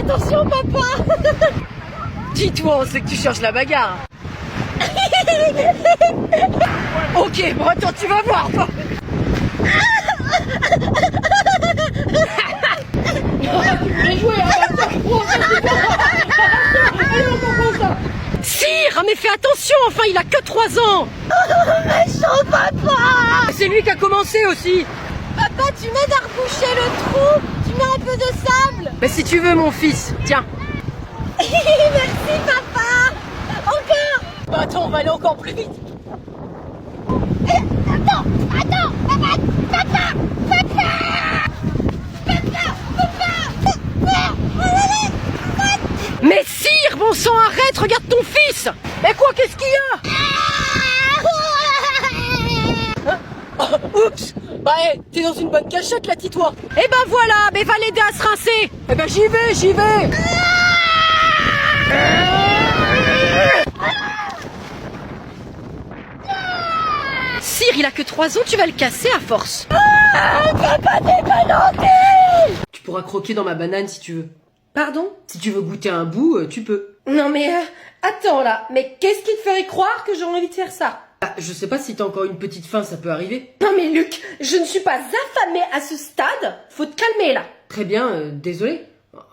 attention papa. Dis-toi, on sait que tu cherches la bagarre. Ok, bon attends, tu vas voir toi. Sire, mais fais attention, enfin il a que 3 ans. Méchant papa. C'est lui qui a commencé aussi. Papa, tu m'aides à reboucher le trou. Tu mets un peu de sable. Mais si tu veux mon fils, tiens. Merci papa. Encore. Bah attends, on va aller encore plus vite. Attends, papa, papa, papa, papa, papa. Mais sire, bon sang, arrête, regarde ton fils. Mais quoi, qu'est-ce qu'il y a? Hein? Oh, oups. Bah t'es dans une bonne cachette là, dis-toi. Eh ben voilà, mais va l'aider à se rincer. Eh ben j'y vais. Sire, il a que 3 ans, tu vas le casser à force. Papa, t'es balancé. Tu pourras croquer dans ma banane si tu veux. Pardon? Si tu veux goûter un bout, tu peux. Non mais attends là, mais qu'est-ce qui te ferait croire que j'ai envie de faire ça? Ah, je sais pas si t'as encore une petite faim, ça peut arriver. Non mais Luc, je ne suis pas affamée à ce stade, faut te calmer là. Très bien, désolé.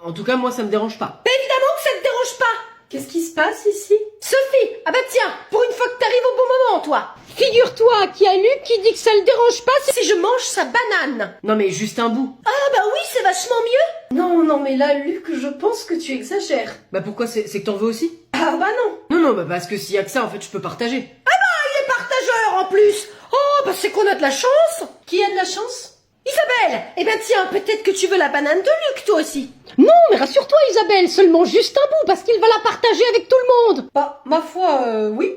En tout cas, moi ça me dérange pas. Mais évidemment que ça te dérange pas. Qu'est-ce qui se passe ici? Sophie, ah bah tiens, pour une fois que t'arrives au bon moment toi. Figure-toi qu'il y a Luc qui dit que ça le dérange pas si je mange sa banane. Non mais juste un bout. Ah bah oui, c'est vachement mieux. Non mais là Luc, je pense que tu exagères. Bah pourquoi, c'est que t'en veux aussi? Ah bah non. Non, bah parce que s'il y a que ça, en fait, je peux partager. Partageur en plus. Oh bah c'est qu'on a de la chance. Qui a de la chance? Isabelle. Eh ben tiens, peut-être que tu veux la banane de Luc toi aussi. Non, mais rassure-toi Isabelle, seulement juste un bout parce qu'il va la partager avec tout le monde. Bah ma foi, oui.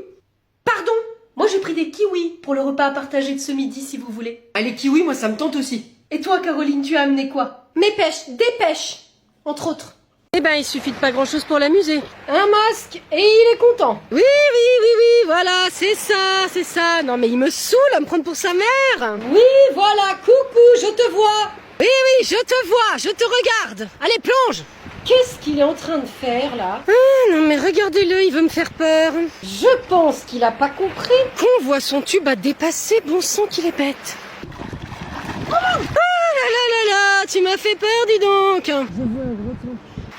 Pardon. Moi j'ai pris des kiwis pour le repas à partager de ce midi si vous voulez. Allez, kiwi, moi ça me tente aussi. Et toi Caroline, tu as amené quoi? Mes pêches, des pêches, entre autres. Eh ben, il suffit de pas grand-chose pour l'amuser. Un masque et il est content. Oui, voilà, c'est ça. Non mais il me saoule à me prendre pour sa mère. Oui, voilà, coucou, je te vois. Oui, je te vois, je te regarde. Allez, plonge. Qu'est-ce qu'il est en train de faire là? Ah, non mais regardez-le, il veut me faire peur. Je pense qu'il a pas compris. Qu'on voit son tube à dépasser, bon sang qu'il est bête. Ah là, tu m'as fait peur, dis donc.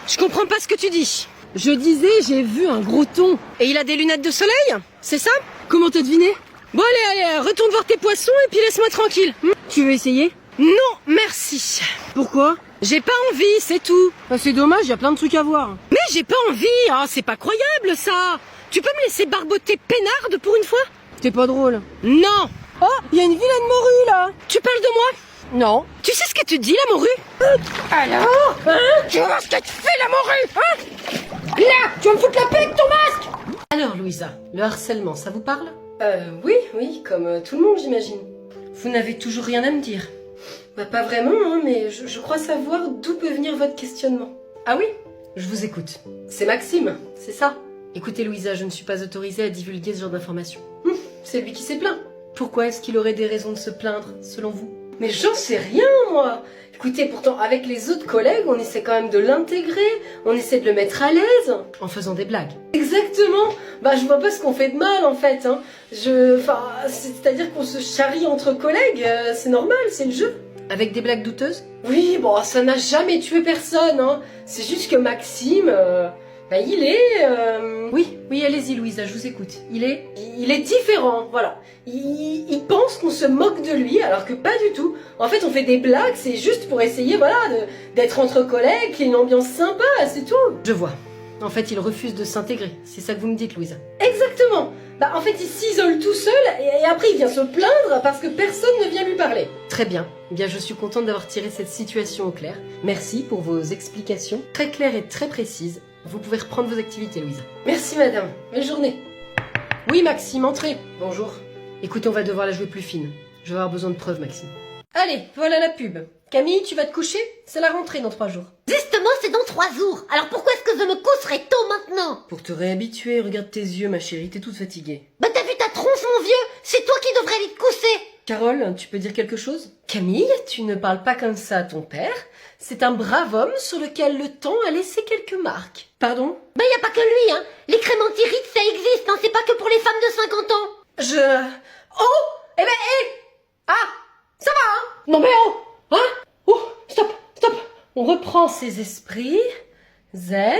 Je comprends pas ce que tu dis. Je disais, j'ai vu un gros thon. Et il a des lunettes de soleil? C'est ça? Comment t'as deviné? Bon allez, retourne voir tes poissons et puis laisse-moi tranquille. Tu veux essayer? Non, merci. Pourquoi? J'ai pas envie, c'est tout. Bah, c'est dommage, il y a plein de trucs à voir. Mais j'ai pas envie, c'est pas croyable ça. Tu peux me laisser barboter peinarde pour une fois? T'es pas drôle. Non. Oh, il y a une vilaine morue là. Tu parles de moi? Non. Tu sais ce que tu dis la morue? Alors, tu vois ce que tu fais la morue, Là, tu vas me foutre la paix avec ton masque. Alors Louisa, le harcèlement, ça vous parle? Oui, comme tout le monde j'imagine. Vous n'avez toujours rien à me dire? Bah pas vraiment, mais je crois savoir d'où peut venir votre questionnement. Ah oui? Je vous écoute. C'est Maxime, c'est ça? Écoutez Louisa, je ne suis pas autorisée à divulguer ce genre d'informations. C'est lui qui s'est plaint. Pourquoi est-ce qu'il aurait des raisons de se plaindre, selon vous? Mais j'en sais rien, moi. Écoutez, pourtant, avec les autres collègues, on essaie quand même de l'intégrer, on essaie de le mettre à l'aise. En faisant des blagues. Exactement. Bah, je vois pas ce qu'on fait de mal, en fait, hein. C'est-à-dire qu'on se charrie entre collègues, c'est normal, c'est le jeu. Avec des blagues douteuses? Oui, bon, ça n'a jamais tué personne, hein. C'est juste que Maxime, il est... Oui, allez-y, Louisa, je vous écoute. Il est différent, voilà. Il pense qu'on se moque de lui, alors que pas du tout. En fait, on fait des blagues, c'est juste pour essayer, d'être entre collègues, qu'il y ait une ambiance sympa, c'est tout. Je vois. En fait, il refuse de s'intégrer. C'est ça que vous me dites, Louisa. Exactement. Bah, en fait, il s'isole tout seul, et après, il vient se plaindre parce que personne ne vient lui parler. Très bien. Eh bien, je suis contente d'avoir tiré cette situation au clair. Merci pour vos explications très claires et très précises. Vous pouvez reprendre vos activités, Louisa. Merci, madame. Belle journée. Oui, Maxime, entrez. Bonjour. Écoutez, on va devoir la jouer plus fine. Je vais avoir besoin de preuves, Maxime. Allez, voilà la pub. Camille, tu vas te coucher? C'est la rentrée dans 3 jours. Justement, c'est dans 3 jours. Alors pourquoi est-ce que je me coucherais tôt maintenant? Pour te réhabituer, regarde tes yeux, ma chérie, t'es toute fatiguée. Bah t'as vu ta tronche, mon vieux? C'est toi qui devrais aller te coucher. Carole, tu peux dire quelque chose? Camille, tu ne parles pas comme ça à ton père. C'est un brave homme sur lequel le temps a laissé quelques marques. Pardon? Ben y a pas que lui, hein. Les crémentirides, ça existe, hein. C'est pas que pour les femmes de 50 ans. Oh! Eh ben, Ah! Ça va, hein? Non mais oh! Hein? Oh! Stop! Stop! On reprend ses esprits. Zen.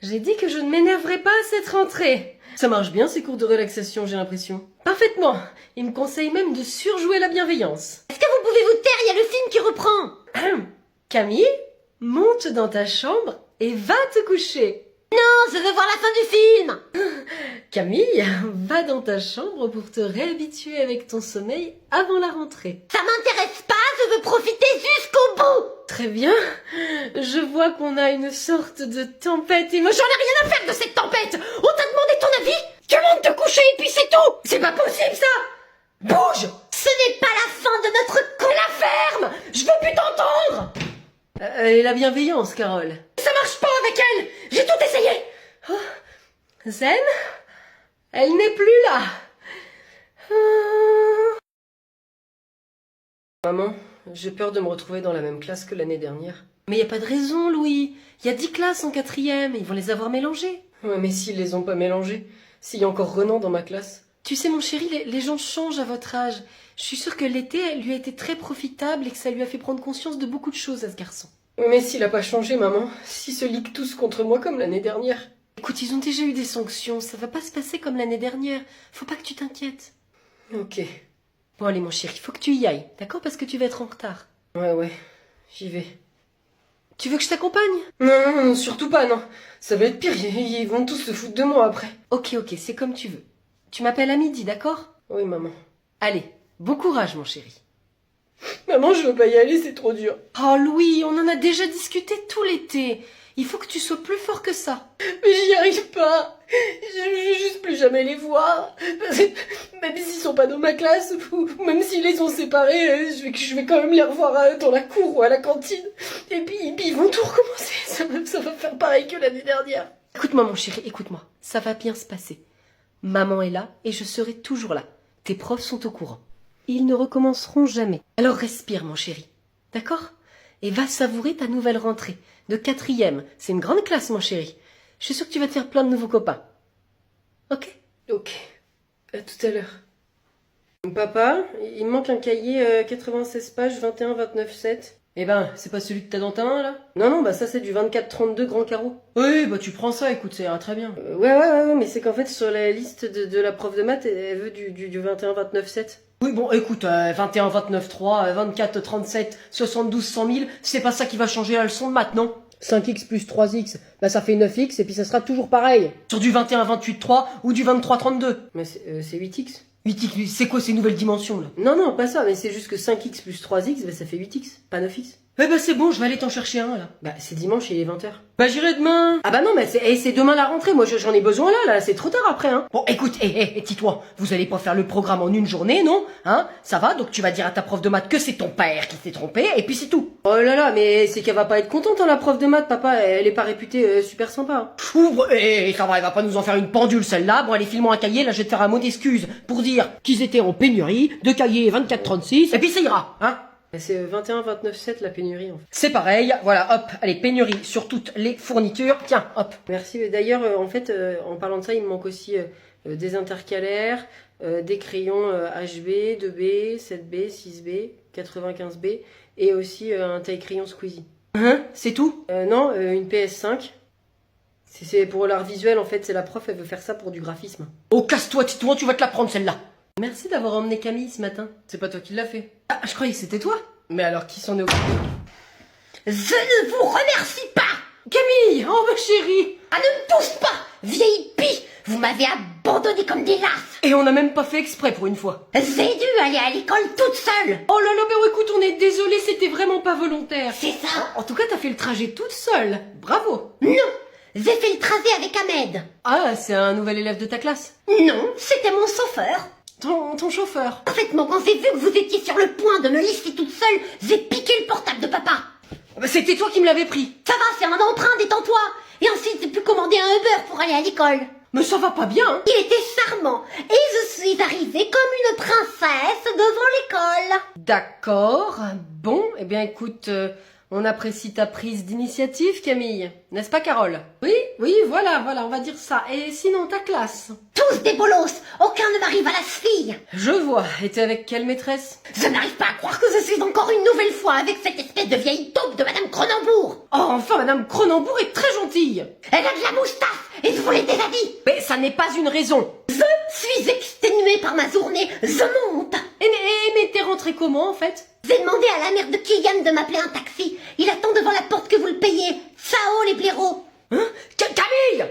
J'ai dit que je ne m'énerverais pas à cette rentrée. Ça marche bien ces cours de relaxation, j'ai l'impression. Parfaitement. Il me conseille même de surjouer la bienveillance. Est-ce que vous pouvez vous taire? Il y a le film qui reprend. Camille, monte dans ta chambre et va te coucher. Non, je veux voir la fin du film. Camille, va dans ta chambre pour te réhabituer avec ton sommeil avant la rentrée. Ça m'intéresse pas, je veux profiter jusqu'au bout. Très bien. Je vois qu'on a une sorte de tempête J'en ai rien à faire de cette tempête. On t'a demandé ton avis? Tu montes te coucher et puis c'est tout. C'est pas possible ça. Bouge. Ce n'est pas la fin de notre La ferme. Je veux plus t'entendre. Et la bienveillance, Carole. Ça marche pas avec elle. J'ai tout essayé. Oh. Zen, elle n'est plus là. Maman, j'ai peur de me retrouver dans la même classe que l'année dernière. Mais y a pas de raison, Louis. Y a 10 classes en 4e, ils vont les avoir mélangées. Ouais, mais s'ils les ont pas mélangées, s'il y a encore Renan dans ma classe. Tu sais, mon chéri, les gens changent à votre âge. Je suis sûre que l'été lui a été très profitable et que ça lui a fait prendre conscience de beaucoup de choses à ce garçon. Oui, mais s'il a pas changé, maman, s'ils se liguent tous contre moi comme l'année dernière. Écoute, ils ont déjà eu des sanctions, ça va pas se passer comme l'année dernière. Faut pas que tu t'inquiètes. Ok. Bon, allez, mon chéri, faut que tu y ailles, d'accord? Parce que tu vas être en retard. Ouais, j'y vais. Tu veux que je t'accompagne? Non, surtout pas, non. Ça va être pire, ils vont tous se foutre de moi après. Ok, c'est comme tu veux. Tu m'appelles à midi, d'accord? Oui, maman. Allez, bon courage, mon chéri. Maman, je veux pas y aller, c'est trop dur. Oh, Louis, on en a déjà discuté tout l'été. Il faut que tu sois plus fort que ça. Mais j'y arrive pas. Je veux juste plus jamais les voir. Même s'ils sont pas dans ma classe, ou même s'ils les ont séparés, je vais quand même les revoir dans la cour ou à la cantine. Et puis ils vont tout recommencer. Ça va faire pareil que l'année dernière. Écoute-moi, mon chéri, écoute-moi. Ça va bien se passer. Maman est là et je serai toujours là. Tes profs sont au courant. Ils ne recommenceront jamais. Alors respire, mon chéri. D'accord? Et va savourer ta nouvelle rentrée. De 4e. C'est une grande classe, mon chéri. Je suis sûre que tu vas te faire plein de nouveaux copains. Ok? Ok. À tout à l'heure. Papa, il me manque un cahier 96 pages, 21-29-7. Eh ben, c'est pas celui que t'as dans ta main, là? Non, bah ça c'est du 24-32 grand carreau. Oui, bah tu prends ça, écoute, ça ira très bien. Ouais, mais c'est qu'en fait, sur la liste de la prof de maths, elle veut du 21-29-7. Oui, bon, écoute, 21, 29, 3, 24, 37, 72, 100 000, c'est pas ça qui va changer la leçon de maths, non? 5x plus 3x, bah ça fait 9x, et puis ça sera toujours pareil. Sur du 21, 28, 3, ou du 23, 32. Mais c'est 8x. 8x, c'est quoi ces nouvelles dimensions, là? Non, pas ça, mais c'est juste que 5x plus 3x, bah ça fait 8x, pas 9x. Eh bah c'est bon, je vais aller t'en chercher un, là. Bah c'est dimanche, il est 20h. Bah j'irai demain. Ah bah non, mais c'est demain la rentrée, moi j'en ai besoin là, c'est trop tard après, hein. Bon, écoute, tais-toi, vous allez pas faire le programme en une journée, non? Hein? Ça va, donc tu vas dire à ta prof de maths que c'est ton père qui s'est trompé, et puis c'est tout. Oh là là, mais c'est qu'elle va pas être contente, hein, la prof de maths, papa, elle est pas réputée super sympa. Ouvre, ça va, elle va pas nous en faire une pendule celle-là. Bon allez, file-moi un cahier, là je vais te faire un mot d'excuse pour dire qu'ils étaient en pénurie, de cahiers 24-36, et puis ça ira, hein. C'est 21-29-7 la pénurie en fait. C'est pareil, voilà, hop, allez, pénurie sur toutes les fournitures. Tiens, hop. Merci, d'ailleurs, en fait, en parlant de ça, il me manque aussi des intercalaires, des crayons HB, 2B, 7B, 6B, 95B, et aussi un taille-crayon Squeezie. Hein? C'est tout? Non, une PS5. C'est pour l'art visuel, en fait, c'est la prof, elle veut faire ça pour du graphisme. Oh, casse-toi, Titouan, tu vas te la prendre celle-là. Merci d'avoir emmené Camille ce matin. C'est pas toi qui l'as fait. Ah, je croyais que c'était toi. Mais alors qui s'en est occupé? Je ne vous remercie pas. Camille, oh ma chérie. Ah, ne me touche pas, vieille pie. Vous m'avez abandonné comme des lasses. Et on n'a même pas fait exprès pour une fois. J'ai dû aller à l'école toute seule. Oh là là, mais écoute, on est désolé, c'était vraiment pas volontaire. C'est ça. En tout cas, t'as fait le trajet toute seule. Bravo. Non, j'ai fait le trajet avec Ahmed. Ah, c'est un nouvel élève de ta classe? Non, c'était mon chauffeur. Ton chauffeur. Parfaitement, quand j'ai vu que vous étiez sur le point de me laisser toute seule, j'ai piqué le portable de papa. Bah, c'était toi qui me l'avais pris. Ça va, c'est un emprunt, détends-toi. Et ensuite, j'ai pu commander un Uber pour aller à l'école. Mais ça va pas bien, hein. Il était charmant. Et je suis arrivée comme une princesse devant l'école. D'accord. Bon, eh bien écoute, On apprécie ta prise d'initiative, Camille. N'est-ce pas, Carole? Oui, voilà, on va dire ça. Et sinon, ta classe? Tous des bolos, aucun ne m'arrive à la cheville. Je vois. Et t'es avec quelle maîtresse? Je n'arrive pas à croire que je suis encore une nouvelle fois avec cette espèce de vieille taupe de Madame Cronenbourg. Oh, enfin, Madame Cronenbourg est très gentille. Elle a de la moustache, et je vous l'ai déjà dit. Mais ça n'est pas une raison. Je suis exténuée par ma journée, je monte. Mais t'es rentrée comment, en fait? J'ai demandé à la mère de Keegan de m'appeler un taxi. Il attend devant la porte que vous le payiez. Ciao les blaireaux. Hein? Camille!